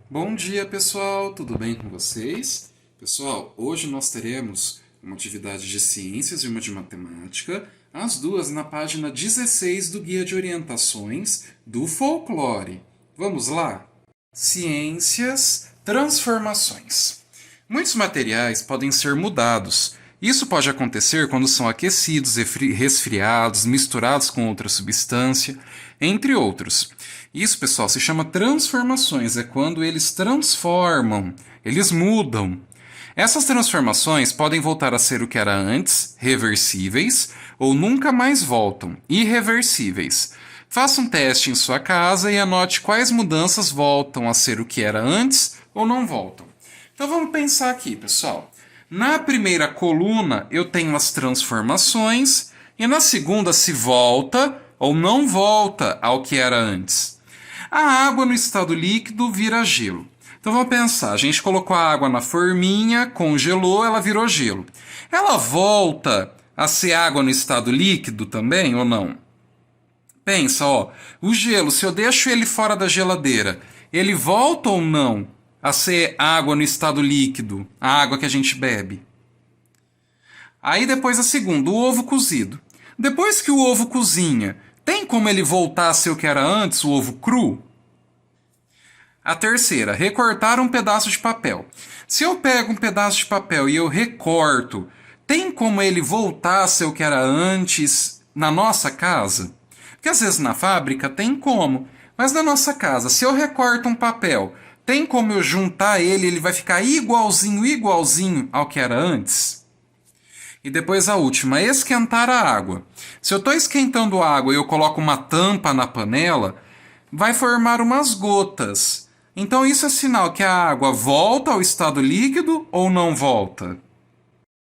Bom dia, pessoal! Tudo bem com vocês? Pessoal, hoje nós teremos uma atividade de ciências e uma de matemática, as duas na página 16 do Guia de Orientações do Folclore. Vamos lá? Ciências, transformações. Muitos materiais podem ser mudados. Isso pode acontecer quando são aquecidos, resfriados, misturados com outra substância, entre outros. Isso, pessoal, se chama transformações, é quando eles transformam, eles mudam. Essas transformações podem voltar a ser o que era antes, reversíveis, ou nunca mais voltam, irreversíveis. Faça um teste em sua casa e anote quais mudanças voltam a ser o que era antes ou não voltam. Então vamos pensar aqui, pessoal. Na primeira coluna eu tenho as transformações e na segunda se volta ou não volta ao que era antes. A água no estado líquido vira gelo. Então vamos pensar, a gente colocou a água na forminha, congelou, ela virou gelo. Ela volta a ser água no estado líquido também ou não? Pensa, ó, o gelo, se eu deixo ele fora da geladeira, ele volta ou não a ser água no estado líquido, a água que a gente bebe? Aí depois a segunda, o ovo cozido. Depois que o ovo cozinha, tem como ele voltar a ser o que era antes, o ovo cru? A terceira, recortar um pedaço de papel. Se eu pego um pedaço de papel e eu recorto, tem como ele voltar a ser o que era antes na nossa casa? Porque às vezes na fábrica tem como, mas na nossa casa, se eu recorto um papel, tem como eu juntar ele, ele vai ficar igualzinho ao que era antes? E depois a última, esquentar a água. Se eu estou esquentando a água e eu coloco uma tampa na panela, vai formar umas gotas. Então isso é sinal que a água volta ao estado líquido ou não volta?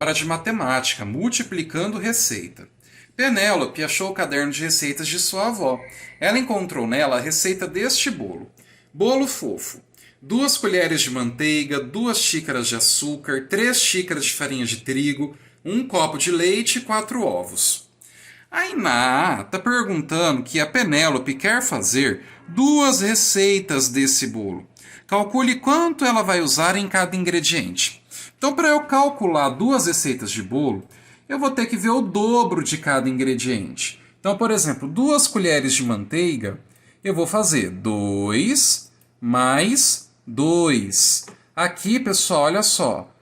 Hora de matemática, multiplicando receita. Penélope achou o caderno de receitas de sua avó. Ela encontrou nela a receita deste bolo. Bolo fofo. 2 colheres de manteiga, 2 xícaras de açúcar, 3 xícaras de farinha de trigo, 1 copo de leite e 4 ovos. A Iná está perguntando que a Penélope quer fazer 2 receitas desse bolo. Calcule quanto ela vai usar em cada ingrediente. Então, para eu calcular 2 receitas de bolo, eu vou ter que ver o dobro de cada ingrediente. Então, por exemplo, 2 colheres de manteiga, eu vou fazer 2 mais 2. Aqui, pessoal, olha só.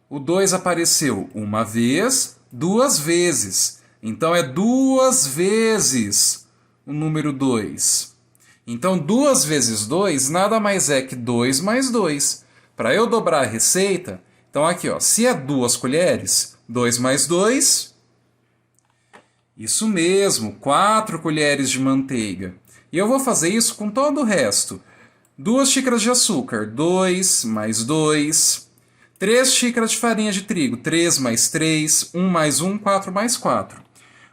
O 2 apareceu uma vez, 2 vezes. Então, é 2 vezes o número 2. Então, 2 vezes 2 nada mais é que 2 mais 2. Para eu dobrar a receita, então aqui, ó, se é 2 colheres, 2 mais 2, isso mesmo, 4 colheres de manteiga. E eu vou fazer isso com todo o resto. 2 xícaras de açúcar, 2 mais 2. 3 xícaras de farinha de trigo, 3 mais 3. 1 mais 1, 4 mais 4.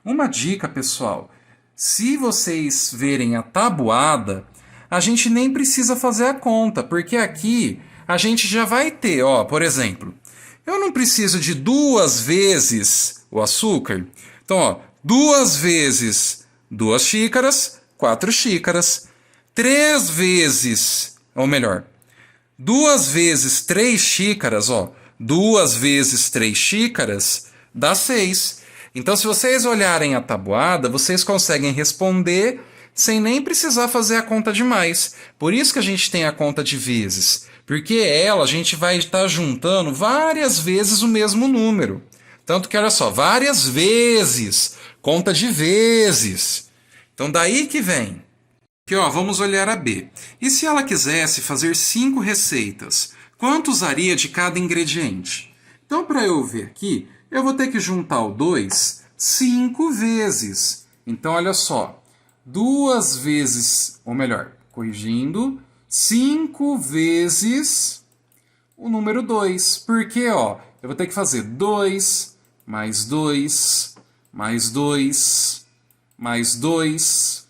Uma dica, pessoal. Se vocês verem a tabuada, a gente nem precisa fazer a conta, porque aqui a gente já vai ter, ó, por exemplo, eu não preciso de 2 vezes o açúcar. Então, ó, 2 vezes 2 xícaras, 4 xícaras. 3 vezes, ou melhor, 2 vezes 3 xícaras, ó, 2 vezes 3 xícaras dá 6. Então, se vocês olharem a tabuada, vocês conseguem responder sem nem precisar fazer a conta de mais. Por isso que a gente tem a conta de vezes, porque ela a gente vai estar juntando várias vezes o mesmo número. Tanto que, olha só, várias vezes, conta de vezes. Então, daí que vem. Aqui, ó, vamos olhar a B. E se ela quisesse fazer 5 receitas, quanto usaria de cada ingrediente? Então, para eu ver aqui, eu vou ter que juntar o 2 5 vezes. Então, olha só. 2 vezes, ou melhor, corrigindo, 5 vezes o número 2. Porque, ó, eu vou ter que fazer 2 mais 2 mais 2 mais 2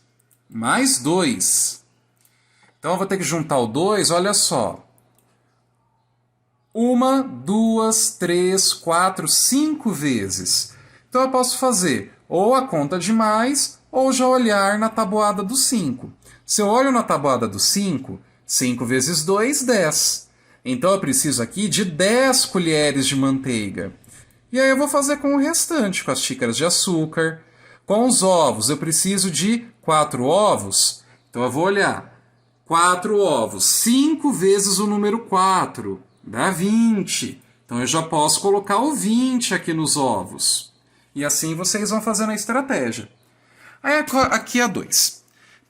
mais 2. Então, eu vou ter que juntar o 2, olha só. 1, 2, 3, 4, 5 vezes. Então, eu posso fazer ou a conta de mais, ou já olhar na tabuada do 5. Se eu olho na tabuada do 5, 5 vezes 2, 10. Então eu preciso aqui de 10 colheres de manteiga. E aí eu vou fazer com o restante, com as xícaras de açúcar. Com os ovos, eu preciso de 4 ovos. Então eu vou olhar. 4 ovos. 5 vezes o número 4 dá 20. Então eu já posso colocar o 20 aqui nos ovos. E assim vocês vão fazendo a estratégia. Aí aqui a 2.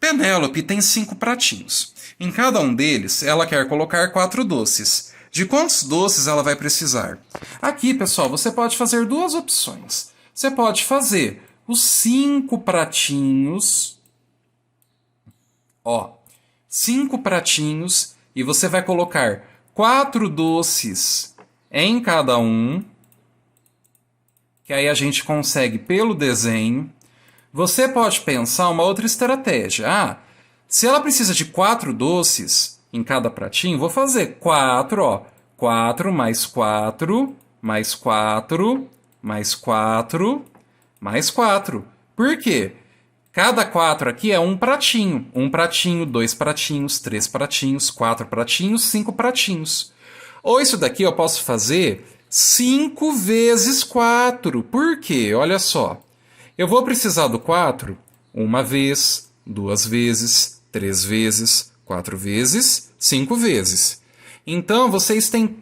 Penélope tem 5 pratinhos. Em cada um deles, ela quer colocar 4 doces. De quantos doces ela vai precisar? Aqui, pessoal, você pode fazer duas opções. Você pode fazer os 5 pratinhos. 5 pratinhos. E você vai colocar 4 doces em cada um. Que aí a gente consegue pelo desenho. Você pode pensar uma outra estratégia. Se ela precisa de 4 doces em cada pratinho, vou fazer 4, 4 mais 4, mais 4, mais 4, mais 4. Por quê? Cada 4 aqui é um pratinho. 1 pratinho, 2 pratinhos, 3 pratinhos, 4 pratinhos, 5 pratinhos. Ou isso daqui eu posso fazer 5 vezes 4. Por quê? Olha só. Eu vou precisar do 4 uma vez, 2 vezes, 3 vezes, 4 vezes, 5 vezes. Então, vocês têm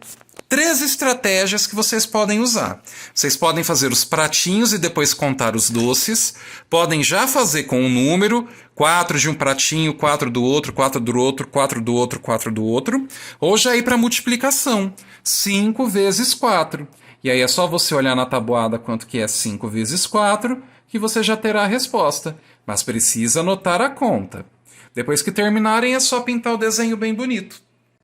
3 estratégias que vocês podem usar. Vocês podem fazer os pratinhos e depois contar os doces. Podem já fazer com um número, 4 de um pratinho, 4 do outro, 4 do outro, 4 do outro, 4 do outro. Ou já ir para multiplicação, 5 vezes 4. E aí é só você olhar na tabuada quanto que é 5 vezes 4, que você já terá a resposta. Mas precisa anotar a conta. Depois que terminarem, é só pintar o desenho bem bonito.